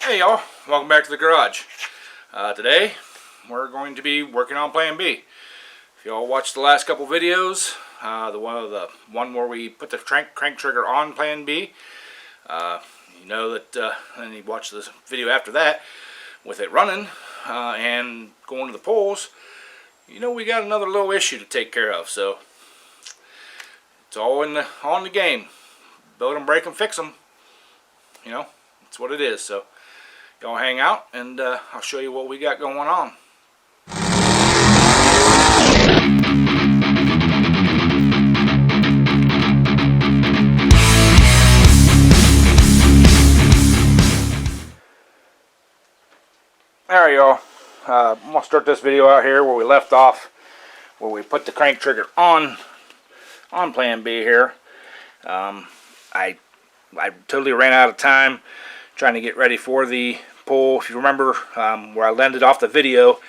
Hey y'all, welcome back to the garage. Today we're going to be working on Plan B. If y'all watched the last couple videos, the one where we put the crank trigger on Plan B, you know that, and you watch this video after that with it running and going to the poles, you know we got another little issue to take care of. So it's all on the game. Build them, break them, fix them. You know, that's what it is. So y'all hang out and I'll show you what we got going on. Alright y'all, I'm going to start this video out here where we left off, where we put the crank trigger on Plan B here. I totally ran out of time trying to get ready for the pull. If you remember, where I landed off the video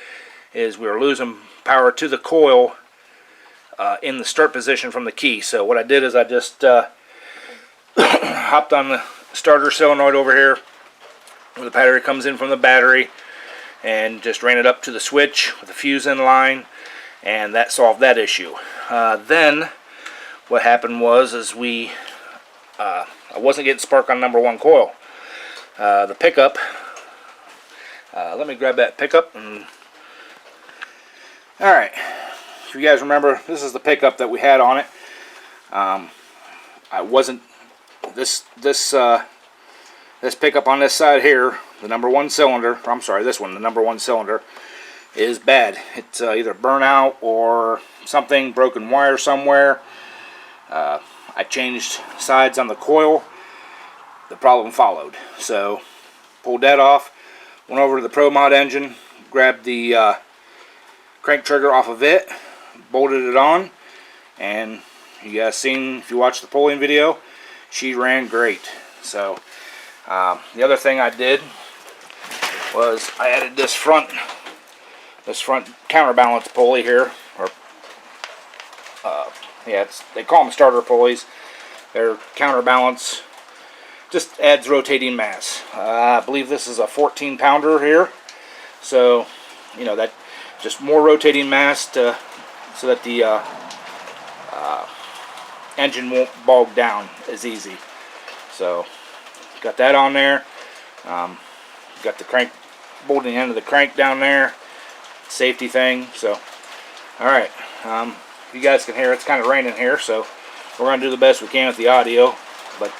is we were losing power to the coil in the start position from the key. So what I did is I just hopped on the starter solenoid over here where the battery comes in from the battery and just ran it up to the switch with the fuse in line, and that solved that issue. Then what happened was I wasn't getting spark on number one coil. The pickup, let me grab that pickup. Alright, if you guys remember, this is the pickup that we had on it. This pickup on this side here, the number one cylinder, or I'm sorry, this one, the number one cylinder, is bad. It's either burnout or something, broken wire somewhere. I changed sides on the coil. The problem followed. So pulled that off, went over to the Pro Mod engine, grabbed the crank trigger off of it, bolted it on, and you guys seen, if you watched the pulling video, she ran great. So the other thing I did was I added this front counterbalance pulley here, or yeah, they call them starter pulleys. They're counterbalance, just adds rotating mass. I believe this is a 14 pounder here, so you know that just more rotating mass so that the engine won't bog down as easy. So got that on there. Got the crank, bolting the end of the crank down there, safety thing. So alright, you guys can hear it's kind of raining here, so we're going to do the best we can with the audio. But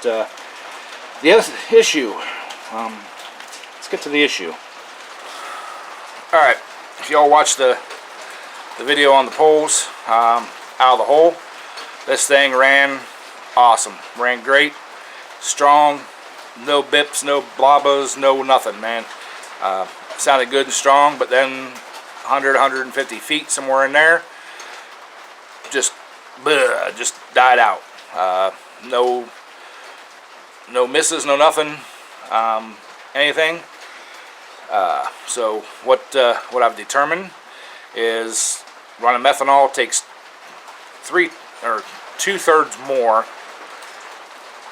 the issue, let's get to the issue. Alright, if y'all watched the video on the poles out of the hole, this thing ran awesome. Ran great, strong, no bips, no blabos, no nothing, man. Sounded good and strong, but then 100, 150 feet, somewhere in there, just died out. No misses, no nothing, anything. So what I've determined is running methanol takes 2/3 more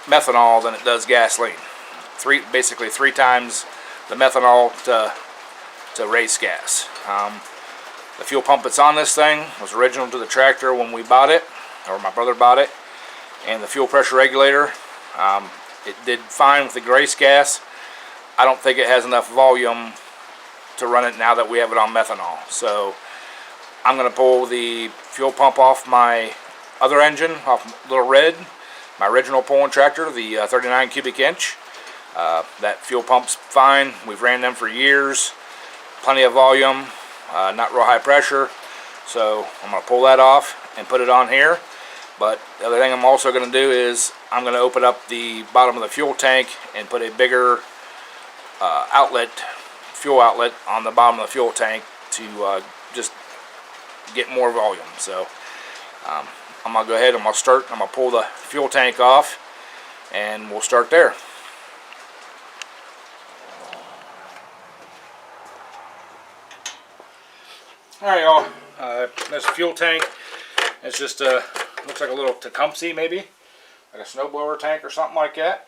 methanol than it does gasoline. Basically three times the methanol to race gas. The fuel pump that's on this thing was original to the tractor when we bought it, or my brother bought it, and the fuel pressure regulator, it did fine with the race gas. I don't think it has enough volume to run it now that we have it on methanol. So I'm going to pull the fuel pump off my other engine, off Little Red, my original pulling tractor, the 39 cubic inch. That fuel pump's fine. We've ran them for years. Plenty of volume, not real high pressure. So I'm going to pull that off and put it on here. But the other thing I'm also going to do is I'm going to open up the bottom of the fuel tank and put a bigger fuel outlet on the bottom of the fuel tank to just get more volume. So I'm going to go ahead and I'm going to pull the fuel tank off and we'll start there. Alright y'all, this fuel tank, it's just looks like a little Tecumseh maybe, like a snowblower tank or something like that.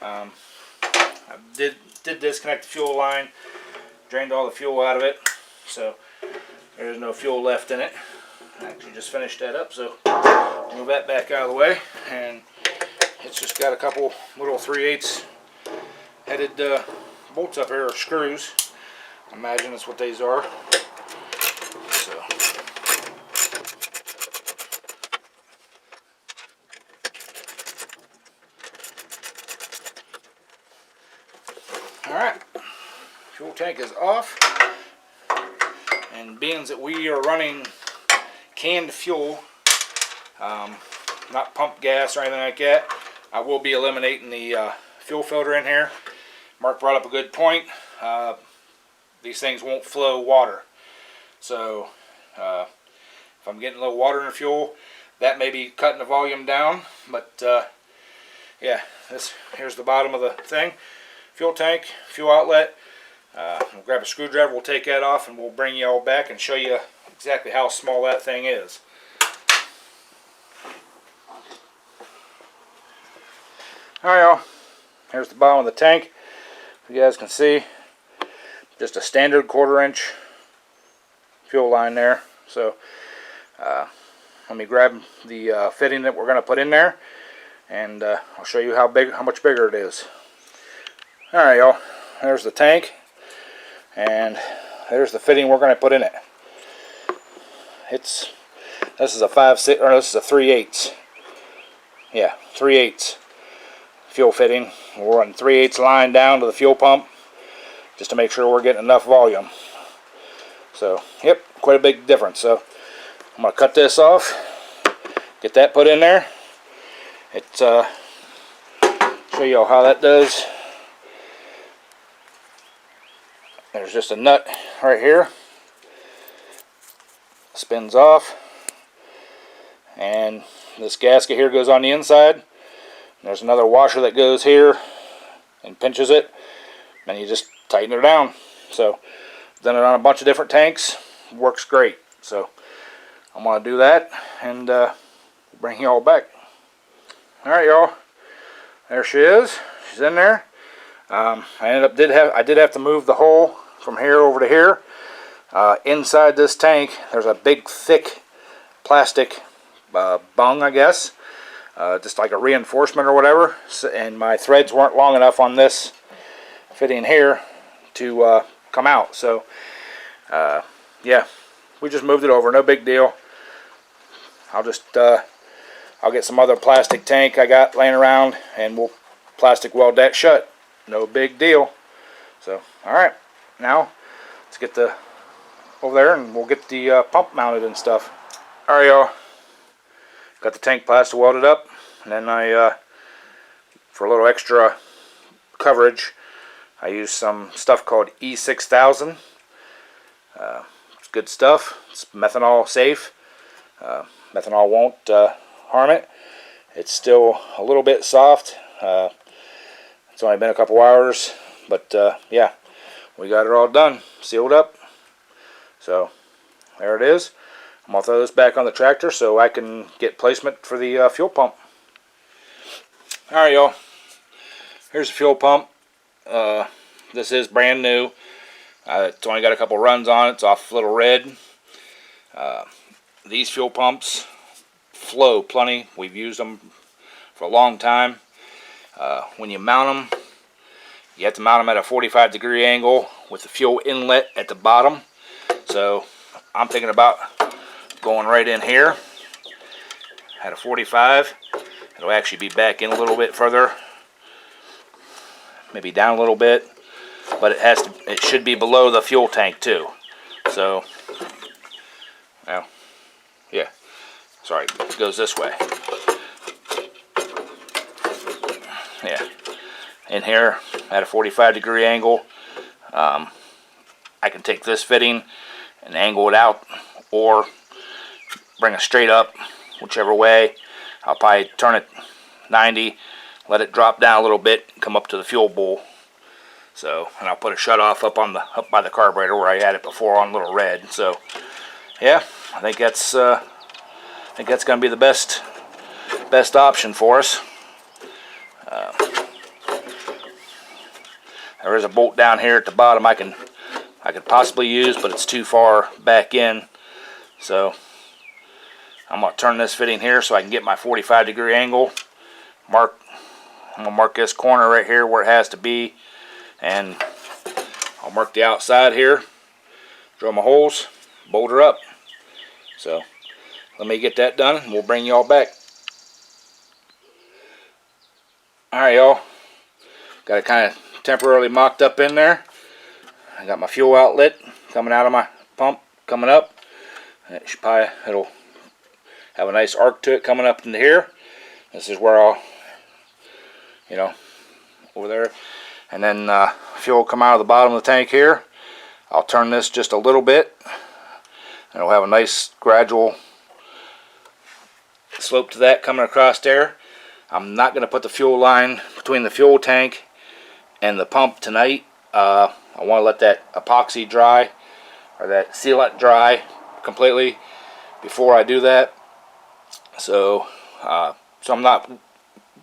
I did did disconnect the fuel line, drained all the fuel out of it, so there's no fuel left in it. I actually just finished that up, so move that back out of the way, and it's just got a couple little 3/8 headed bolts up here, or screws. I imagine that's what these are. So alright, fuel tank is off, and being that we are running canned fuel, not pump gas or anything like that, I will be eliminating the fuel filter in here. Mark brought up a good point. These things won't flow water, so if I'm getting a little water in the fuel, that may be cutting the volume down. But yeah, here's the bottom of the thing. Fuel tank, fuel outlet. We'll grab a screwdriver, we'll take that off, and we'll bring you all back and show you exactly how small that thing is. Alright y'all, here's the bottom of the tank. You guys can see just a standard 1/4 inch fuel line there. So let me grab the fitting that we're going to put in there, and I'll show you how much bigger it is. Alright y'all, there's the tank, and there's the fitting we're going to put in it. This is a 5/6, or this is a 3/8. Yeah, 3/8 fuel fitting. We'll run 3/8 line down to the fuel pump just to make sure we're getting enough volume. So, yep, quite a big difference. So, I'm going to cut this off, get that put in there. Show you all how that does. There's just a nut right here. Spins off, and this gasket here goes on the inside. There's another washer that goes here and pinches it, and you just tighten it down. So done it on a bunch of different tanks, works great. So I'm gonna do that, and bring you all back. All right y'all, there she is. She's in there. I did have to move the hole from here over to here. Inside this tank, there's a big thick plastic bung, I guess, just like a reinforcement or whatever, and my threads weren't long enough on this fitting here to come out. So yeah, we just moved it over, no big deal. I'll get some other plastic tank I got laying around, and we'll plastic weld that shut, no big deal. So alright, now let's get over there, and we'll get the pump mounted and stuff. Alright y'all, got the tank plastic welded up, and then for a little extra coverage, I use some stuff called E6000. It's good stuff. It's methanol safe. Methanol won't harm it. It's still a little bit soft. It's only been a couple hours, but yeah, we got it all done, sealed up. So there it is. I'm going to throw this back on the tractor so I can get placement for the fuel pump. Alright y'all, here's the fuel pump. This is brand new. It's only got a couple runs on it. It's off Little Red. These fuel pumps flow plenty. We've used them for a long time. When you mount them, you have to mount them at a 45-degree angle with the fuel inlet at the bottom. So I'm thinking about going right in here at a 45. It'll actually be back in a little bit further, maybe down a little bit, but it should be below the fuel tank too. So now, yeah, sorry, it goes this way. Yeah, in here at a 45-degree angle. I can take this fitting and angle it out, or bring it straight up, whichever way. I'll probably turn it 90, let it drop down a little bit, and come up to the fuel bowl. So, and I'll put a shut off up by the carburetor where I had it before on Little Red. So, yeah, I think that's going to be the best option for us. There is a bolt down here at the bottom I could possibly use, but it's too far back in. So I'm going to turn this fitting here so I can get my 45-degree angle. I'm going to mark this corner right here where it has to be, and I'll mark the outside here, drill my holes, bolt her up. So let me get that done and we'll bring y'all back. Alright y'all, got it kind of temporarily mocked up in there. I got my fuel outlet coming out of my pump coming up. It'll have a nice arc to it coming up into here. This is where I'll, over there. And then fuel will come out of the bottom of the tank here. I'll turn this just a little bit, and it'll have a nice gradual slope to that coming across there. I'm not going to put the fuel line between the fuel tank and the pump tonight. I want to let that epoxy dry, or that sealant dry completely before I do that. So I'm not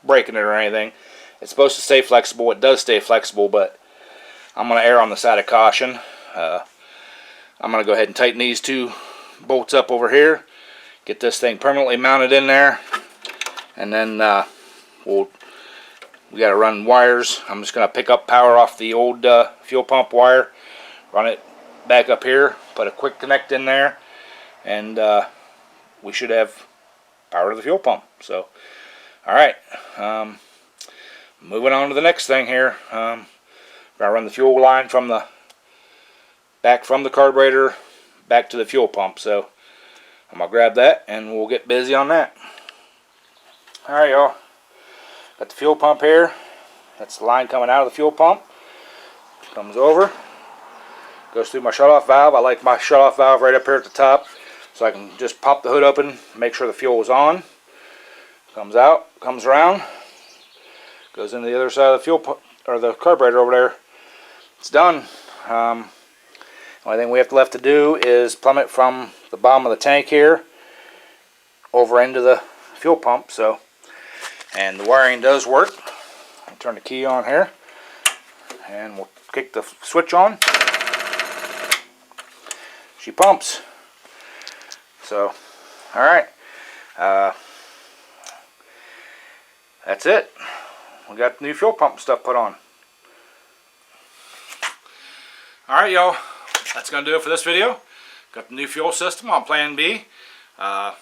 breaking it or anything. It's supposed to stay flexible. It does stay flexible, but I'm going to err on the side of caution. I'm going to go ahead and tighten these two bolts up over here, get this thing permanently mounted in there, and then we got to run wires. I'm just going to pick up power off the old fuel pump wire, run it back up here, put a quick connect in there, and we should have power to the fuel pump. So, alright, moving on to the next thing here. We're going to run the fuel line from the carburetor back to the fuel pump. So I'm going to grab that and we'll get busy on that. Alright y'all, got the fuel pump here. That's the line coming out of the fuel pump. Comes over, goes through my shut-off valve. I like my shut-off valve right up here at the top, so I can just pop the hood open, make sure the fuel is on. Comes out, comes around, goes into the other side of the fuel pump, or the carburetor over there. It's done. The only thing we have left to do is plumb it from the bottom of the tank here over into the fuel pump. So, and the wiring does work. I'll turn the key on here, and we'll kick the switch on. She pumps. So, alright, that's it. We got the new fuel pump stuff put on. Alright y'all, that's going to do it for this video. Got the new fuel system on Plan B. As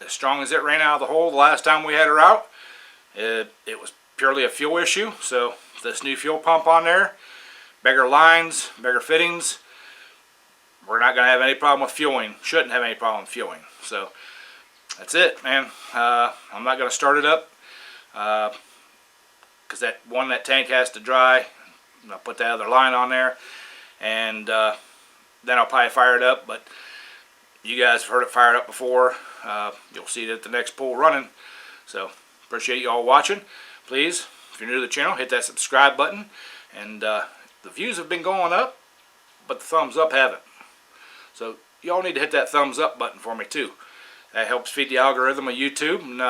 strong as it ran out of the hole the last time we had her out, it was purely a fuel issue. So this new fuel pump on there, bigger lines, bigger fittings, we're not going to have any problem with fueling. Shouldn't have any problem with fueling. So that's it, man. I'm not going to start it up because that tank has to dry. I'll put that other line on there, and then I'll probably fire it up. But you guys have heard it fired up before. You'll see it at the next pull running. So appreciate you all watching. Please, if you're new to the channel, hit that subscribe button. And the views have been going up, but the thumbs up haven't. So y'all need to hit that thumbs up button for me too. That helps feed the algorithm of YouTube, and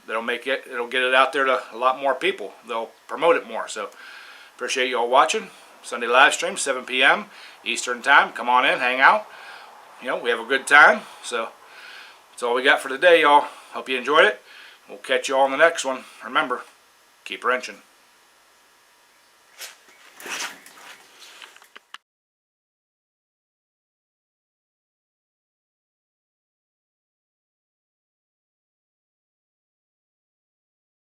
it'll get it out there to a lot more people. They'll promote it more. So appreciate you all watching. Sunday live stream, 7 p.m. Eastern time. Come on in, hang out. We have a good time. So that's all we got for today, y'all. Hope you enjoyed it. We'll catch you all in the next one. Remember, keep wrenching.